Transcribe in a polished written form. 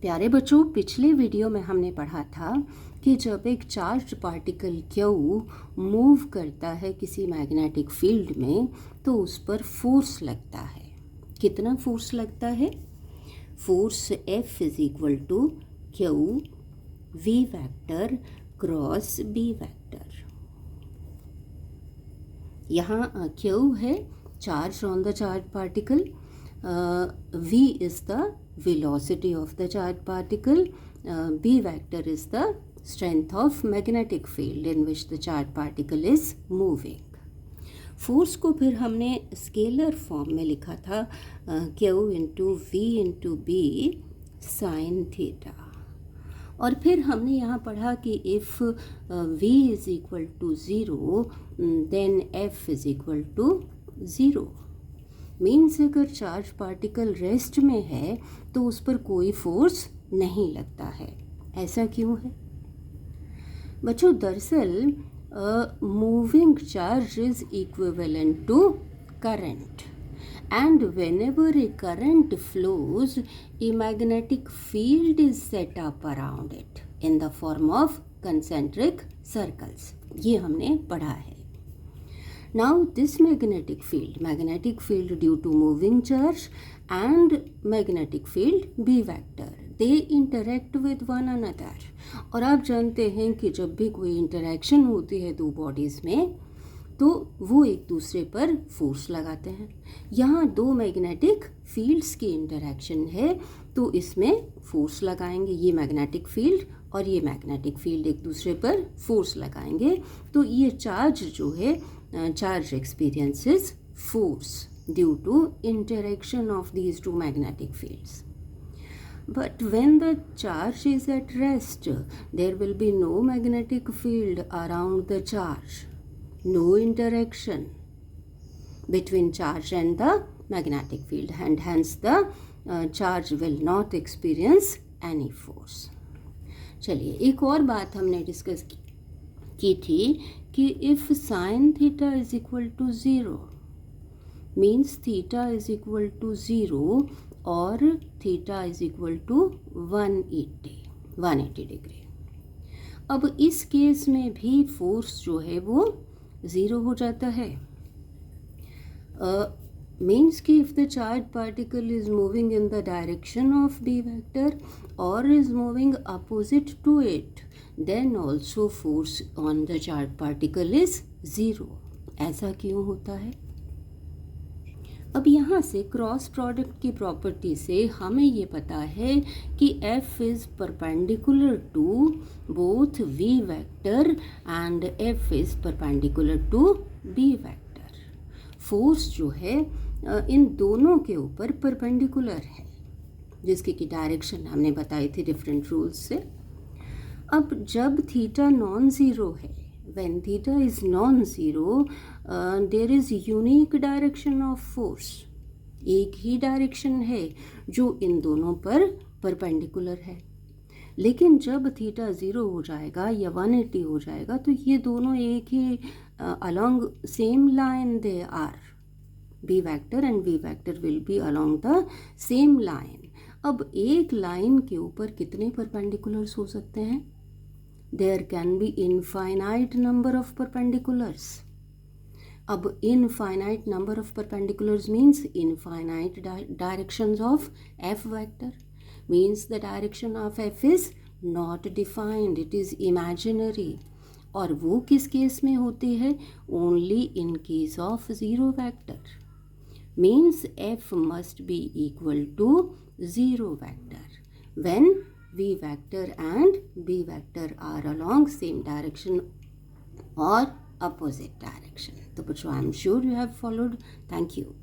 प्यारे बच्चों, पिछले वीडियो में हमने पढ़ा था कि जब एक चार्ज पार्टिकल क्यू मूव करता है किसी मैग्नेटिक फील्ड में तो उस पर फोर्स लगता है। कितना फोर्स लगता है? Force F is equal to q V vector cross B vector. यहाँ क्यू है charge on the charge particle, V is the velocity of the charged particle, B vector is the strength of magnetic field in which the charged particle is moving. Force को फिर हमने scalar form में लिखा था Q into V into B sine theta. और फिर हमने यहाँ पढ़ा कि if V is equal to zero then F is equal to zero. Means अगर चार्ज पार्टिकल रेस्ट में है तो उस पर कोई फोर्स नहीं लगता है। ऐसा क्यों है बच्चों? दरअसल moving charge is equivalent to current and whenever a current flows a magnetic field is set up around it in the form of concentric circles. ये हमने पढ़ा है। Now this magnetic field due to moving charge and magnetic field B vector, they interact with one another। और आप जानते हैं कि जब भी कोई इंटरेक्शन होती है दो बॉडीज़ में तो वो एक दूसरे पर फोर्स लगाते हैं। यहाँ दो मैग्नेटिक फील्ड्स की इंटरेक्शन है तो इसमें फोर्स लगाएंगे। ये मैग्नेटिक फील्ड और ये मैग्नेटिक फील्ड एक दूसरे पर फोर्स लगाएंगे तो ये चार्ज जो है charge experiences force due to interaction of these two magnetic fields. But when the charge is at rest, there will be no magnetic field around the charge, no interaction between charge and the magnetic field, and hence the charge will not experience any force. चलिए, एक और बात हमने discuss की थी कि if sine theta is equal to zero means theta is equal to zero और theta is equal to 180 degree. अब इस केस में भी फोर्स जो है वो ज़ीरो हो जाता है। मीन्स कि if the charge particle is moving in the direction of B vector और is moving opposite to it then also force on the charged particle is zero। ऐसा क्यों होता है? अब यहाँ से क्रॉस प्रोडक्ट की प्रॉपर्टी से हमें ये पता है कि F is perpendicular to both V vector and F is perpendicular to B vector। Force जो है इन दोनों के ऊपर परपेंडिकुलर है, जिसकी की डायरेक्शन हमने बताई थी डिफरेंट रूल्स से। अब जब थीटा नॉन ज़ीरो है, when theta is non zero there is unique direction of force. एक ही डायरेक्शन है जो इन दोनों पर परपेंडिकुलर है। लेकिन जब थीटा ज़ीरो हो जाएगा या 180 हो जाएगा तो ये दोनों एक ही along same line they are. B vector and V vector will be along the same line. अब एक लाइन के ऊपर कितने परपेंडिकुलर्स हो सकते हैं? There can be infinite number of perpendiculars। अब infinite number of perpendiculars means infinite directions of F vector, means the direction of F is not defined, it is imaginary। और वो किस केस में होती है? Only in case of zero vector, means F must be equal to zero vector when V vector and B vector are along same direction or opposite direction। तो बच्चों, I am sure you have followed. Thank you.